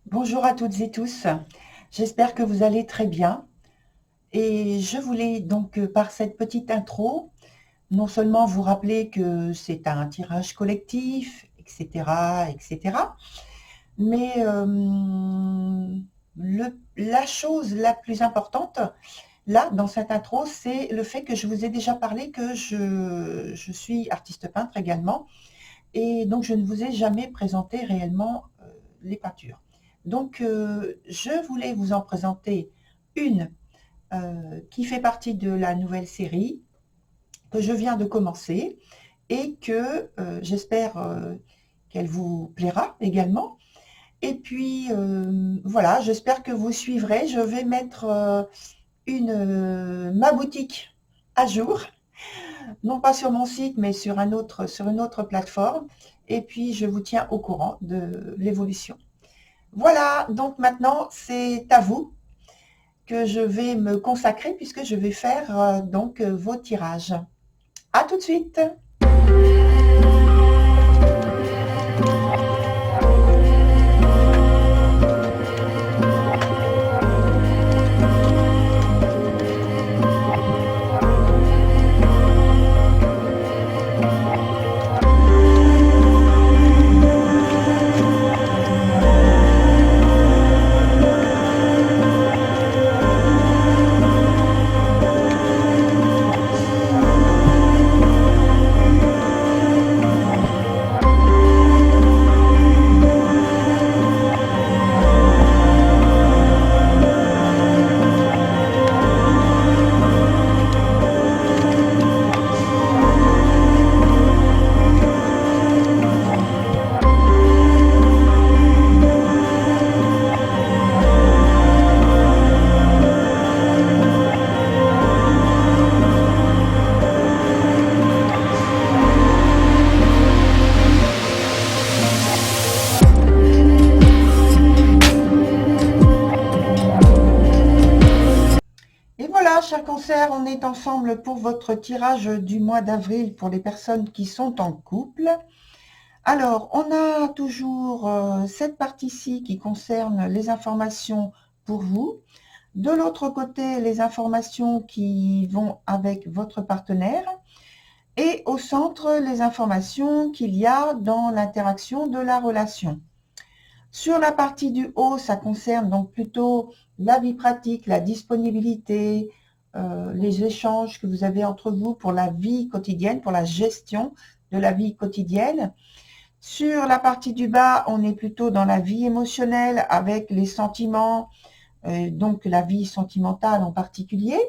Bonjour à toutes et tous, j'espère que vous allez très bien et je voulais donc par cette petite intro, non seulement vous rappeler que c'est un tirage collectif, etc., etc., mais la chose la plus importante, là, dans cette intro, c'est le fait que je vous ai déjà parlé que je suis artiste peintre également et donc je ne vous ai jamais présenté réellement les peintures. Donc je voulais vous en présenter une qui fait partie de la nouvelle série que je viens de commencer et que j'espère qu'elle vous plaira également. Et puis voilà, j'espère que vous suivrez. Je vais mettre ma boutique à jour, non pas sur mon site, mais sur une autre plateforme. Et puis je vous tiens au courant de l'évolution. Voilà, donc maintenant c'est à vous que je vais me consacrer puisque je vais faire vos tirages. À tout de suite. Et voilà, cher cancer, on est ensemble pour votre tirage du mois d'avril pour les personnes qui sont en couple. Alors, on a toujours cette partie-ci qui concerne les informations pour vous. De l'autre côté, les informations qui vont avec votre partenaire. Et au centre, les informations qu'il y a dans l'interaction de la relation. Sur la partie du haut, ça concerne donc plutôt la vie pratique, la disponibilité, les échanges que vous avez entre vous pour la vie quotidienne, pour la gestion de la vie quotidienne. Sur la partie du bas, on est plutôt dans la vie émotionnelle avec les sentiments, donc la vie sentimentale en particulier.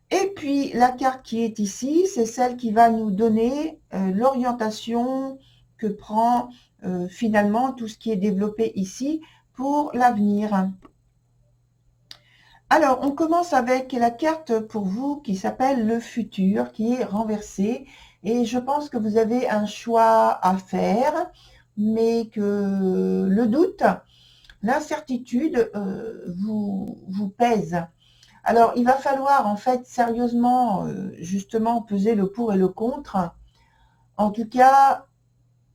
Et puis la carte qui est ici, c'est celle qui va nous donner l'orientation que prend finalement tout ce qui est développé ici pour l'avenir. Alors, on commence avec la carte pour vous qui s'appelle le futur, qui est renversée. Et je pense que vous avez un choix à faire, mais que le doute, l'incertitude vous pèse. Alors, il va falloir en fait sérieusement, justement, peser le pour et le contre. En tout cas,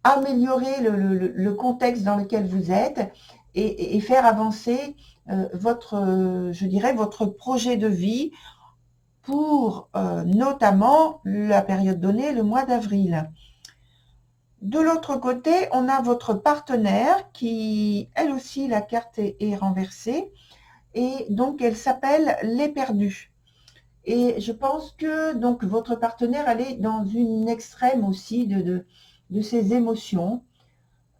améliorer le contexte dans lequel vous êtes et faire avancer je dirais, votre projet de vie pour notamment la période donnée, le mois d'avril. De l'autre côté, on a votre partenaire qui, elle aussi, la carte est renversée et donc elle s'appelle les perdus. Et je pense que donc votre partenaire, elle est dans une extrême aussi de ses émotions.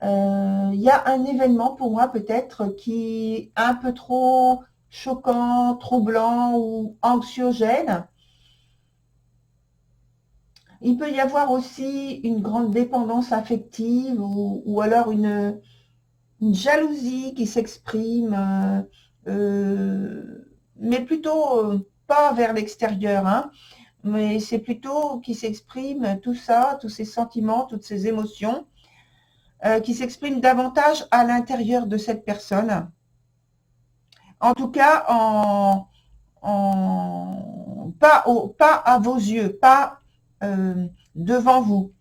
Il y a un événement pour moi peut-être qui est un peu trop choquant, troublant ou anxiogène. Il peut y avoir aussi une grande dépendance affective ou alors une jalousie qui s'exprime, mais plutôt pas vers l'extérieur, hein, mais c'est plutôt qui s'exprime tout ça, tous ces sentiments, toutes ces émotions, qui s'expriment davantage à l'intérieur de cette personne. En tout cas, pas à vos yeux, pas devant vous.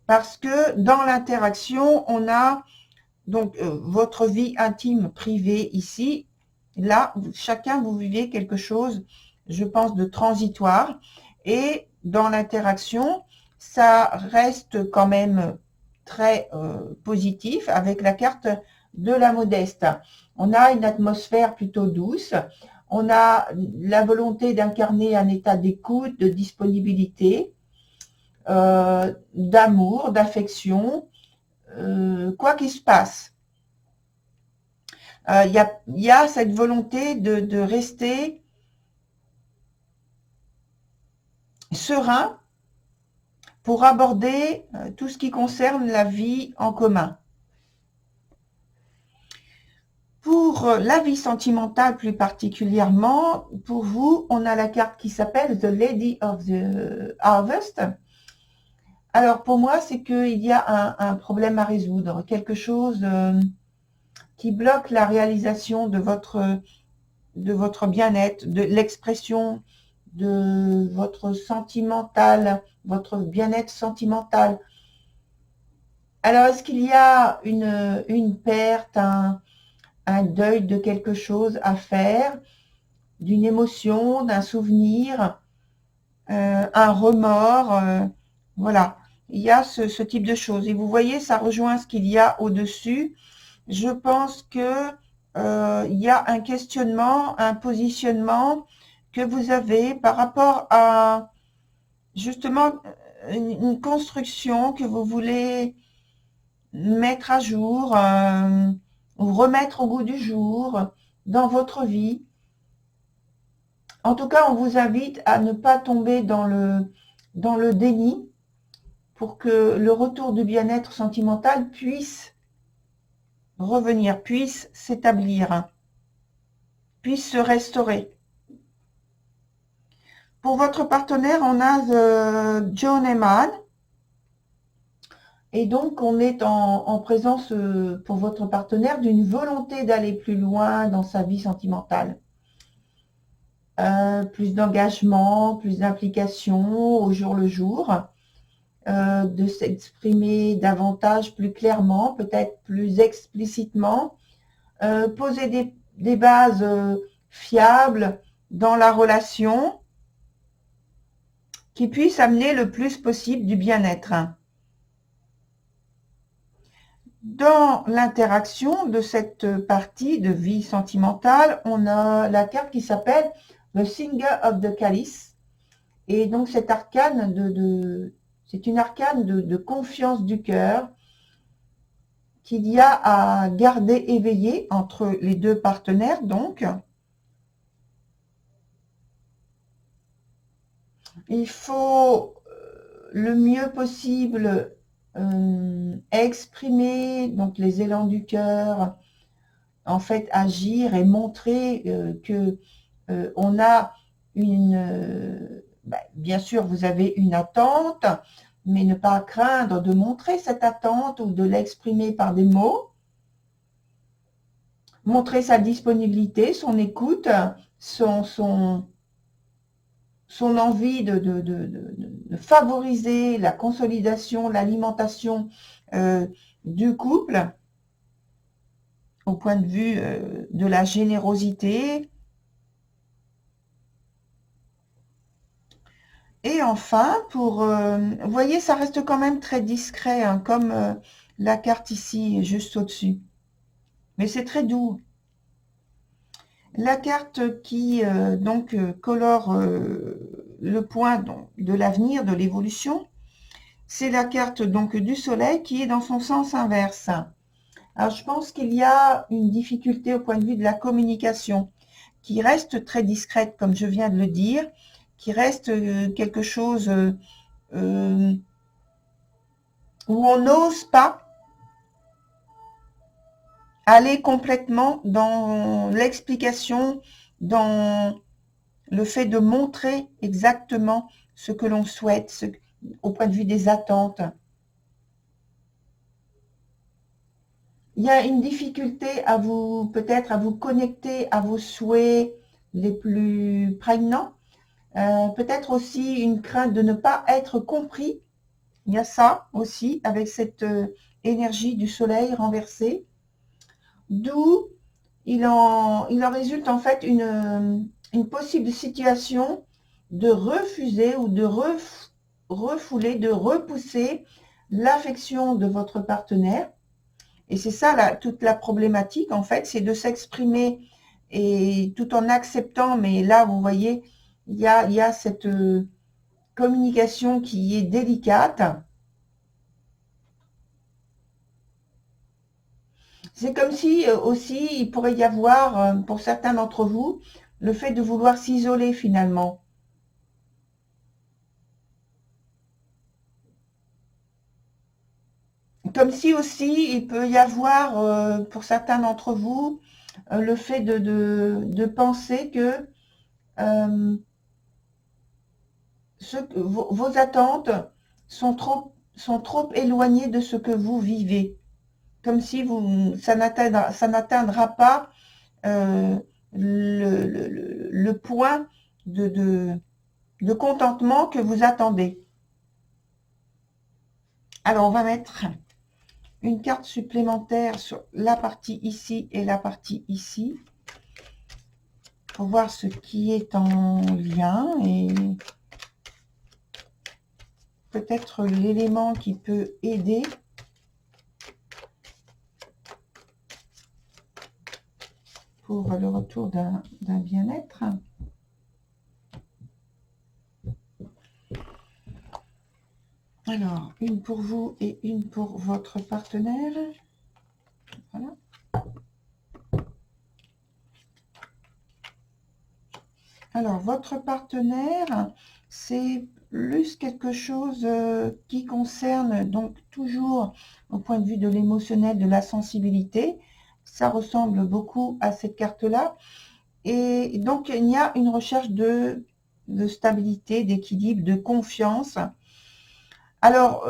Parce que dans l'interaction, on a Donc, votre vie intime, privée ici, là, chacun vous vivez quelque chose, je pense, de transitoire. Et dans l'interaction, ça reste quand même très positif avec la carte de la modeste. On a une atmosphère plutôt douce. On a la volonté d'incarner un état d'écoute, de disponibilité, d'amour, d'affection, quoi qu'il se passe. Il y a cette volonté de rester serein pour aborder tout ce qui concerne la vie en commun. Pour la vie sentimentale plus particulièrement, pour vous, on a la carte qui s'appelle The Lady of the Harvest. Alors pour moi, c'est qu'il y a un problème à résoudre, quelque chose qui bloque la réalisation de votre bien-être, de l'expression de votre sentimental, votre bien-être sentimental. Alors, est-ce qu'il y a une perte, un deuil de quelque chose à faire, d'une émotion, d'un souvenir, un remords, voilà. Il y a ce type de choses. Et vous voyez, ça rejoint ce qu'il y a au-dessus. Je pense que il y a un questionnement, un positionnement que vous avez par rapport à justement une construction que vous voulez mettre à jour ou remettre au goût du jour dans votre vie. En tout cas, on vous invite à ne pas tomber dans le déni pour que le retour du bien-être sentimental puisse revenir, puisse s'établir, puisse se restaurer. Pour votre partenaire, on a The Journeyman. Et donc, on est en présence pour votre partenaire d'une volonté d'aller plus loin dans sa vie sentimentale. Plus d'engagement, plus d'implication au jour le jour, de s'exprimer davantage, plus clairement, peut-être plus explicitement, poser des bases fiables dans la relation qui puissent amener le plus possible du bien-être. Dans l'interaction de cette partie de vie sentimentale, on a la carte qui s'appelle The Singer of the Chalice. Et donc cette arcane c'est une arcane de confiance du cœur qu'il y a à garder éveillé entre les deux partenaires. Donc, il faut le mieux possible exprimer donc les élans du cœur, en fait agir et montrer que on a bien sûr vous avez une attente, mais ne pas craindre de montrer cette attente ou de l'exprimer par des mots, montrer sa disponibilité, son écoute, son envie de favoriser la consolidation, l'alimentation du couple au point de vue de la générosité. Et enfin, vous voyez, ça reste quand même très discret, hein, comme la carte ici, juste au-dessus. Mais c'est très doux. La carte qui donc colore le point de l'avenir, de l'évolution, c'est la carte donc du soleil qui est dans son sens inverse. Alors je pense qu'il y a une difficulté au point de vue de la communication qui reste très discrète, comme je viens de le dire, qui reste quelque chose où on n'ose pas aller complètement dans l'explication, dans le fait de montrer exactement ce que l'on souhaite, au point de vue des attentes. Il y a une difficulté à peut-être à vous connecter à vos souhaits les plus prégnants. Peut-être aussi une crainte de ne pas être compris. Il y a ça aussi avec cette énergie du soleil renversée. d'où il en résulte en fait une possible situation de refuser ou de refouler, de repousser l'affection de votre partenaire. Et c'est ça toute la problématique en fait, c'est de s'exprimer et tout en acceptant, mais là vous voyez, il y a cette communication qui est délicate. C'est comme si aussi il pourrait y avoir, pour certains d'entre vous, le fait de vouloir s'isoler finalement. Comme si aussi il peut y avoir, pour certains d'entre vous, le fait de penser que vos attentes sont trop éloignées de ce que vous vivez. Comme si ça n'atteindra pas le point de contentement que vous attendez. Alors, on va mettre une carte supplémentaire sur la partie ici et la partie ici pour voir ce qui est en lien et peut-être l'élément qui peut aider pour le retour d'un bien-être. Alors, une pour vous et une pour votre partenaire. Voilà. Alors, votre partenaire, c'est plus quelque chose qui concerne donc toujours au point de vue de l'émotionnel, de la sensibilité. Ça ressemble beaucoup à cette carte-là. Et donc, il y a une recherche de stabilité, d'équilibre, de confiance. Alors,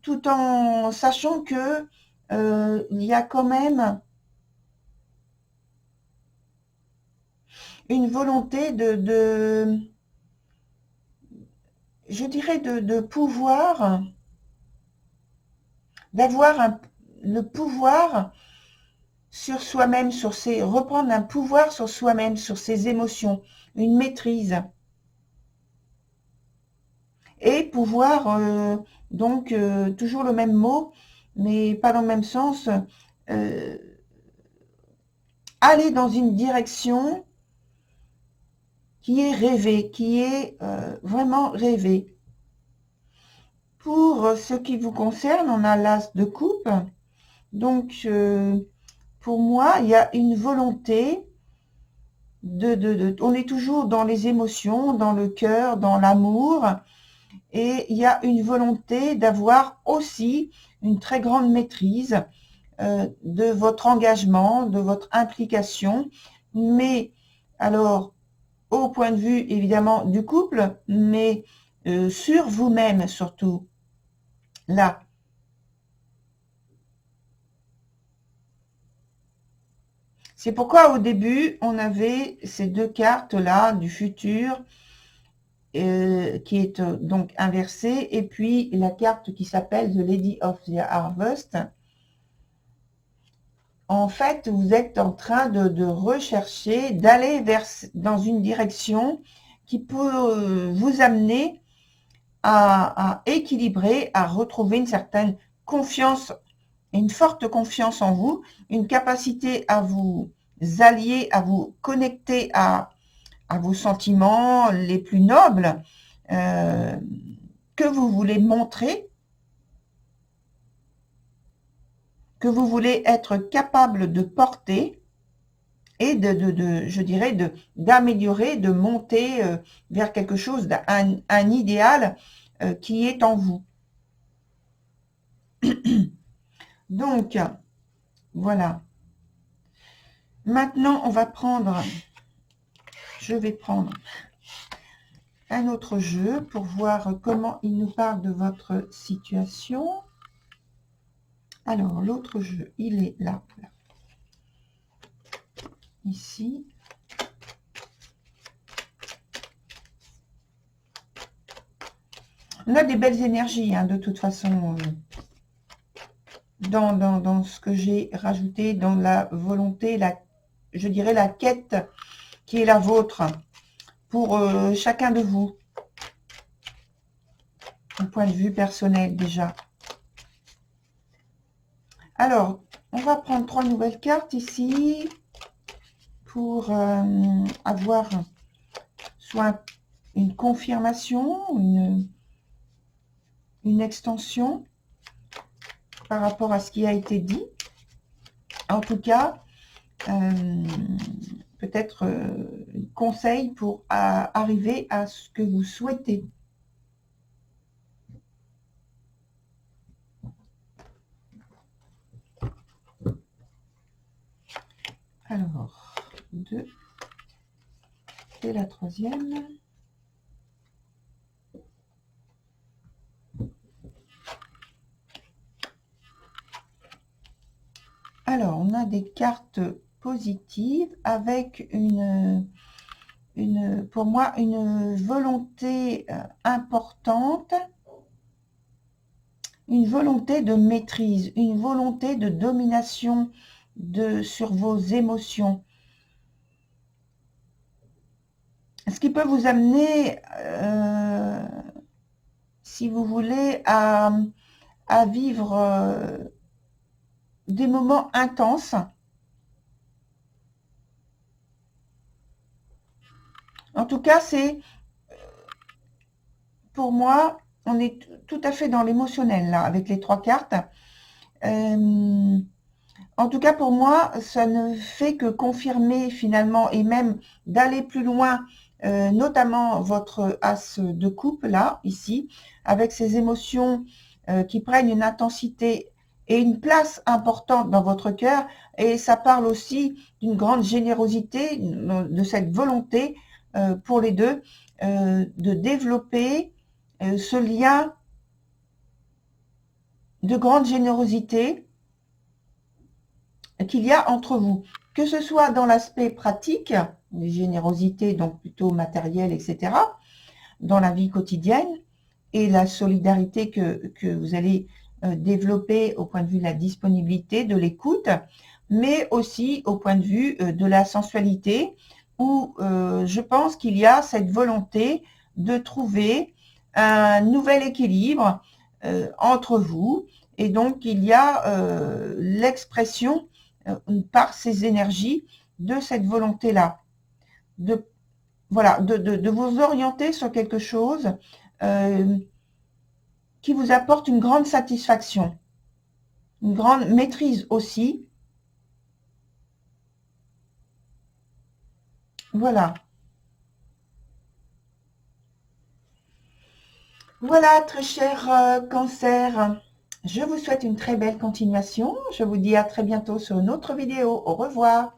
tout en sachant que il y a quand même une volonté je dirais de pouvoir, d'avoir le pouvoir sur soi-même, reprendre un pouvoir sur soi-même, sur ses émotions, une maîtrise. Et pouvoir, donc, toujours le même mot, mais pas dans le même sens, aller dans une direction qui est rêvée, qui est vraiment rêvée. Pour ce qui vous concerne, on a l'as de coupe. Donc, pour moi, il y a une volonté on est toujours dans les émotions, dans le cœur, dans l'amour. Et il y a une volonté d'avoir aussi une très grande maîtrise de votre engagement, de votre implication. Mais alors, au point de vue évidemment du couple, mais sur vous-même surtout. Là. C'est pourquoi au début, on avait ces deux cartes-là du futur qui est donc inversée, et puis la carte qui s'appelle The Lady of the Harvest. En fait, vous êtes en train de rechercher, d'aller dans une direction qui peut vous amener à équilibrer, à retrouver une certaine confiance, une forte confiance en vous, une capacité à vous allier, à vous connecter à vos sentiments les plus nobles que vous voulez montrer, que vous voulez être capable de porter et je dirais, d'améliorer, de monter vers quelque chose, un idéal qui est en vous. Donc, voilà. Maintenant, je vais prendre un autre jeu pour voir comment il nous parle de votre situation. Alors, l'autre jeu, il est là. Ici. On a des belles énergies, hein, de toute façon. dans ce que j'ai rajouté, dans la volonté, je dirais la quête qui est la vôtre pour chacun de vous, au point de vue personnel déjà. Alors, on va prendre 3 nouvelles cartes ici pour avoir soit une confirmation, une extension par rapport à ce qui a été dit. En tout cas, peut-être conseil pour arriver à ce que vous souhaitez. Alors, 2 et la 3e. Alors, on a des cartes positives avec pour moi, une volonté importante, une volonté de maîtrise, une volonté de domination sur vos émotions. Ce qui peut vous amener, si vous voulez, à vivre des moments intenses. En tout cas, c'est, pour moi, on est tout à fait dans l'émotionnel, là, avec les 3 cartes. En tout cas, pour moi, ça ne fait que confirmer finalement, et même d'aller plus loin, notamment votre as de coupe, là, ici, avec ces émotions qui prennent une intensité et une place importante dans votre cœur. Et ça parle aussi d'une grande générosité, de cette volonté pour les deux, de développer ce lien de grande générosité qu'il y a entre vous, que ce soit dans l'aspect pratique, les générosités, donc plutôt matérielle, etc., dans la vie quotidienne, et la solidarité que vous allez développer au point de vue de la disponibilité, de l'écoute, mais aussi au point de vue de la sensualité, où je pense qu'il y a cette volonté de trouver un nouvel équilibre entre vous, et donc il y a l'expression par ces énergies de cette volonté-là, voilà, de vous orienter sur quelque chose qui vous apporte une grande satisfaction, une grande maîtrise aussi. Voilà. Voilà, très cher Cancer. Je vous souhaite une très belle continuation. Je vous dis à très bientôt sur une autre vidéo. Au revoir.